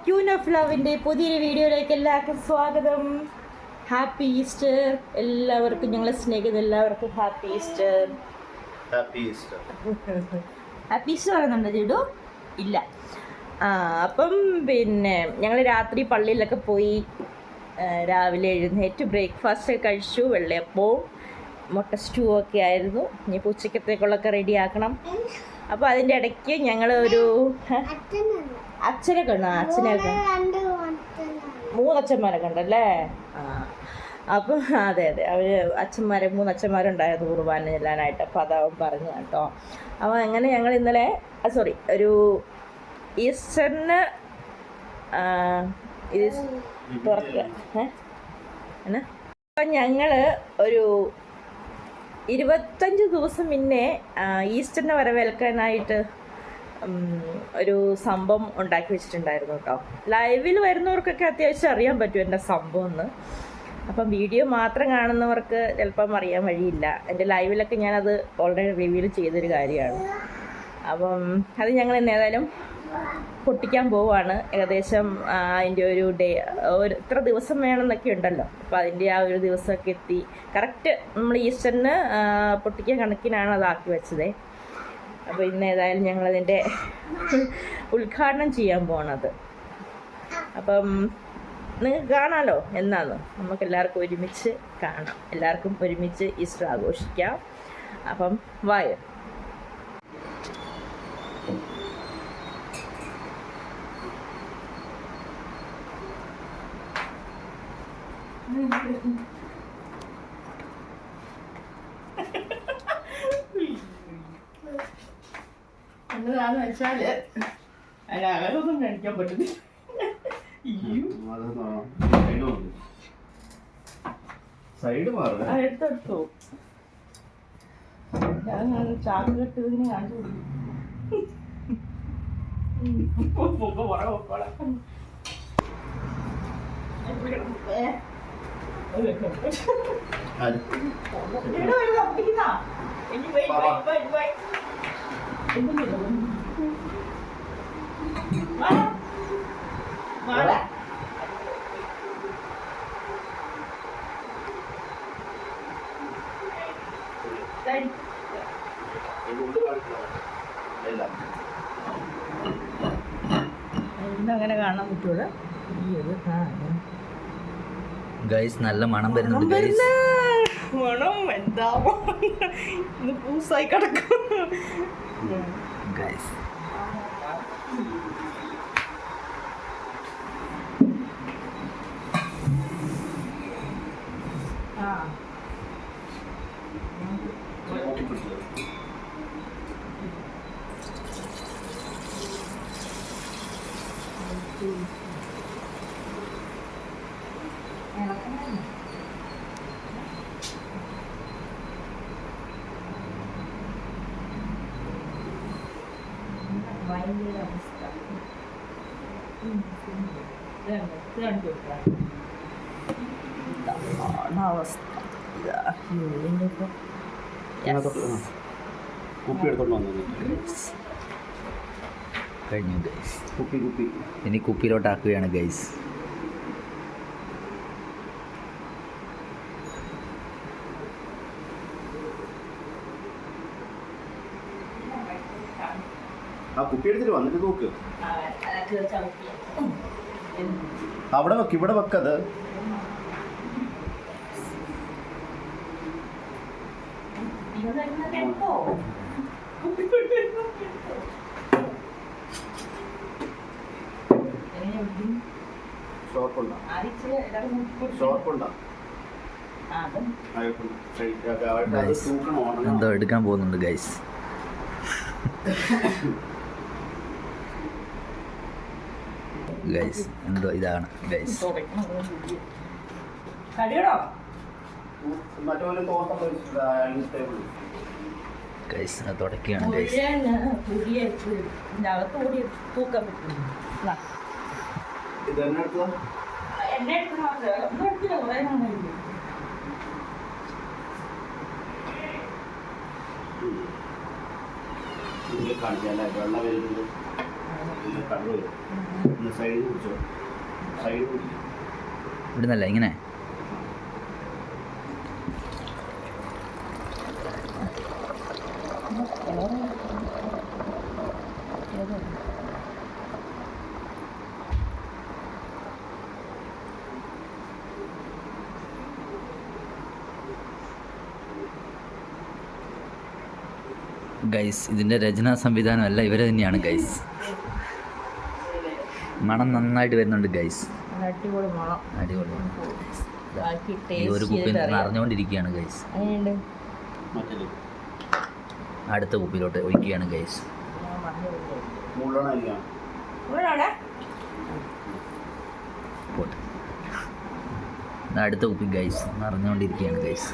Queen of ലവിൻ്റെ പുതിയൊരു വീഡിയോയിലേക്ക് എല്ലാവർക്കും സ്വാഗതം. Happy Easter. എല്ലാവർക്കും ഞങ്ങളെ സ്നേഹിക്കുന്ന എല്ലാവർക്കും happy Easter. Happy Easter. Happy Easter പറയുന്നുണ്ടോ ചേട്ടു? ഇല്ല. അപ്പം പിന്നെ ഞങ്ങൾ രാത്രി പള്ളിയിലൊക്കെ പോയി രാവിലെ എഴുന്നേറ്റ് ബ്രേക്ക്ഫാസ്റ്റ് കഴിച്ചു. വെള്ളയപ്പവും മുട്ട സ്റ്റൂ ഒക്കെ ആയിരുന്നു. ഇനിയിപ്പോൾ ഉച്ചക്കത്തേക്കുള്ളൊക്കെ റെഡിയാക്കണം. അപ്പോൾ അതിൻ്റെ ഇടയ്ക്ക് ഞങ്ങൾ ഒരു അച്ഛനൊക്കെ ഉണ്ടോ? അച്ഛനൊക്കെ 3 അച്ഛന്മാരൊക്കെ ഉണ്ടല്ലേ? അപ്പം അതെ അവർ അച്ഛന്മാരെ 3 അച്ഛന്മാരുണ്ടായിരുന്നു കുർബാന ചെല്ലാനായിട്ട്. അപ്പോൾ അതവൻ പറഞ്ഞു കേട്ടോ. അപ്പോൾ അങ്ങനെ ഞങ്ങൾ ഇന്നലെ ഒരു ഈസ്റ്ററിന് തുറക്കുക എന്നാ അപ്പം ഞങ്ങൾ ഒരു 25 ദിവസം മുന്നേ ഈസ്റ്ററിനെ വരവേൽക്കാനായിട്ട് ഒരു സംഭവം ഉണ്ടാക്കി വെച്ചിട്ടുണ്ടായിരുന്നു കേട്ടോ. ലൈവിൽ വരുന്നവർക്കൊക്കെ അത്യാവശ്യം അറിയാൻ പറ്റും എൻ്റെ സംഭവം എന്ന്. അപ്പം വീഡിയോ മാത്രം കാണുന്നവർക്ക് ചിലപ്പം അറിയാൻ വഴിയില്ല. എൻ്റെ ലൈവിലൊക്കെ ഞാനത് ഓൾറെഡി റിവീൽ ചെയ്തൊരു കാര്യമാണ്. അപ്പം അത് ഞങ്ങൾ ഇന്ന് ഏതായാലും പൊട്ടിക്കാൻ പോവുകയാണ്. ഏകദേശം അതിൻ്റെ ഒരു ഇത്ര ദിവസം വേണമെന്നൊക്കെ ഉണ്ടല്ലോ. അപ്പോൾ അതിൻ്റെ ആ ഒരു ദിവസമൊക്കെ എത്തി. കറക്റ്റ് നമ്മൾ ഈസ്റ്ററിന് പൊട്ടിക്കാൻ കണക്കിനാണ് അതാക്കി വെച്ചത്. അപ്പോൾ ഇന്ന് ഏതായാലും ഞങ്ങളതിൻ്റെ ഉദ്ഘാടനം ചെയ്യാൻ പോകണത്. അപ്പം നിങ്ങൾക്ക് കാണാമല്ലോ എന്നാന്ന്. നമുക്ക് എല്ലാവർക്കും ഒരുമിച്ച് കാണാം. എല്ലാവർക്കും ഒരുമിച്ച് ഈസ്റ്റർ ആഘോഷിക്കാം. അപ്പം വായോ. എന്നതാന്ന് വെച്ചാല് അതിനകത്തൊന്നും കഴിക്കാൻ പറ്റുന്നില്ല. എടുത്തെടുത്തു. ഞാൻ ചാക്കിലിട്ട് ഇതിനെ കാണിച്ചു അങ്ങനെ കാണാൻ പറ്റൂല. ഗൈസ് നല്ല മണം വരുന്നുണ്ട്. മണം എന്താ ഇന്ന് പൂസായി കിടക്കും ഗൈസ്. ഭയങ്കര അവസ്ഥ. കഴിഞ്ഞു ഗൈസ്. ഇനി കുപ്പിയിലോട്ടാക്കുകയാണ് ഗൈസ്. ആ കുപ്പി എടുത്തിട്ട് വന്നിട്ട് നോക്ക്. അവിടെ വെക്ക്, ഇവിടെ വെക്കത്. എന്തോ എടുക്കാൻ പോകുന്നുണ്ട് ഗൈസ്. ഗൈസ് എന്തോ ഇതാണ് ഗൈസ്. Guys തുടക്കുകയാണ് guys. കാണിക്കാം. വെള്ളം വരുന്നത് കണ്ണു വരും. ഒന്ന് സൈഡിൽ കുടിച്ചോ. സൈഡിൽ കുടിക്കും. ഇവിടുന്നല്ല ഇങ്ങനെ ഗൈസ് ഇതിൻ്റെ രചനാ സംവിധാനം അല്ല ഇവർ തന്നെയാണ് ഗൈസ്. മണം നന്നായിട്ട് വരുന്നുണ്ട് ഗൈസ്. അടിപൊളി മണം. അടിപൊളി. ബാക്കി ഈ ഒരു കുപ്പി നിറഞ്ഞുകൊണ്ടിരിക്കുകയാണ് ഗൈസ്. അങ്ങനെയുണ്ട്. മറ്റേ അടുത്ത കുപ്പിയിലോട്ട് ഒഴിക്കുകയാണ് ഗൈസ്. മുള്ളണ പോട്ടെ. അടുത്ത കുപ്പി ഗൈസ് നിറഞ്ഞുകൊണ്ടിരിക്കുകയാണ് ഗൈസ്.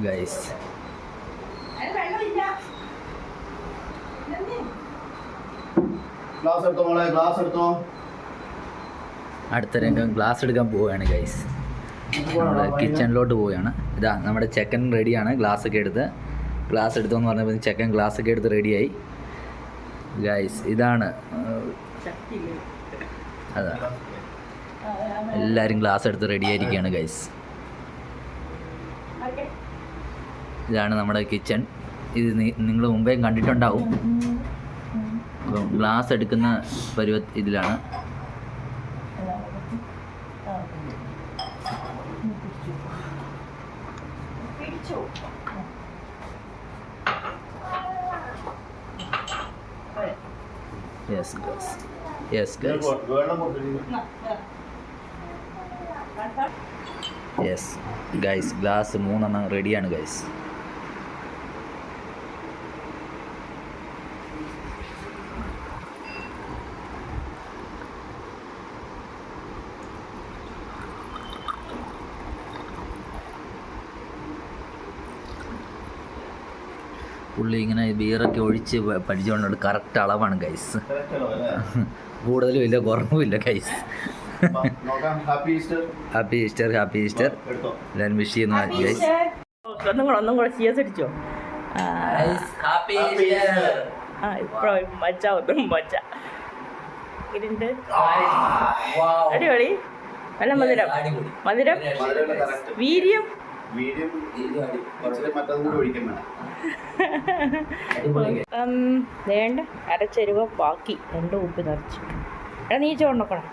ഗൈസ് ഗ്ലാസ് എടുത്തോ മോളെ, ഗ്ലാസ് എടുത്തോ. അടുത്ത രംഗം ഗ്ലാസ് എടുക്കാൻ പോവുകയാണ് ഗൈസ്. നമ്മൾ കിച്ചണിലോട്ട് പോവുകയാണ്. ഇതാ നമ്മുടെ ചെക്കൻ റെഡിയാണ്. ഗ്ലാസ് ഒക്കെ എടുത്ത് ഗ്ലാസ് എടുത്തോന്ന് പറഞ്ഞപ്പോൾ ചെക്കൻ ഗ്ലാസ് ഒക്കെ എടുത്ത് റെഡിയായി ഗൈസ്. ഇതാണ് അതാ എല്ലാവരും ഗ്ലാസ് എടുത്ത് റെഡിയായിരിക്കുകയാണ് ഗൈസ്. ഇതാണ് നമ്മുടെ കിച്ചൺ. ഇത് നിങ്ങൾ മുമ്പേ കണ്ടിട്ടുണ്ടാവും. അപ്പം ഗ്ലാസ് എടുക്കുന്ന ഇതിലാണ്. Yes guys, yes guys, yes guys. Glass 3 റെഡിയാണ് ഗൈസ്. പുള്ളി ഇങ്ങനെ ബിയറൊക്കെ ഒഴിച്ച് പഠിച്ചുകൊണ്ടുണ്ട്. കറക്റ്റ് അളവാണ് ഗൈസ്. കൂടുതലും ഇല്ല കുറവും ഇല്ല guys. Happy Easter, happy Easter. എല്ലാവരും വിഷ് ചെയ്യുന്നു ഗൈസ്. ഒന്നും കൂടെ ചീസ് അടിച്ചോ. ഇപ്പോഴും മച്ച ഒന്നും മച്ച ഇതിൻ്റെ അടിപൊളി. നല്ല മധുരം, മധുരം, വീര്യം. വേണ്ട അരച്ചരുവ ബാക്കി 2 ഉപ്പ് നിറച്ചു. എടാ നീ ചോണ്ടക്കണം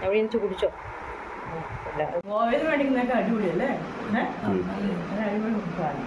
എവിടെ നിന്ന് കുടിച്ചോ. ഗോവയിൽ മേടിക്കുന്നതൊക്കെ അടിപൊളിയല്ലേ? അടിപൊളി ഉപ്പാണ്.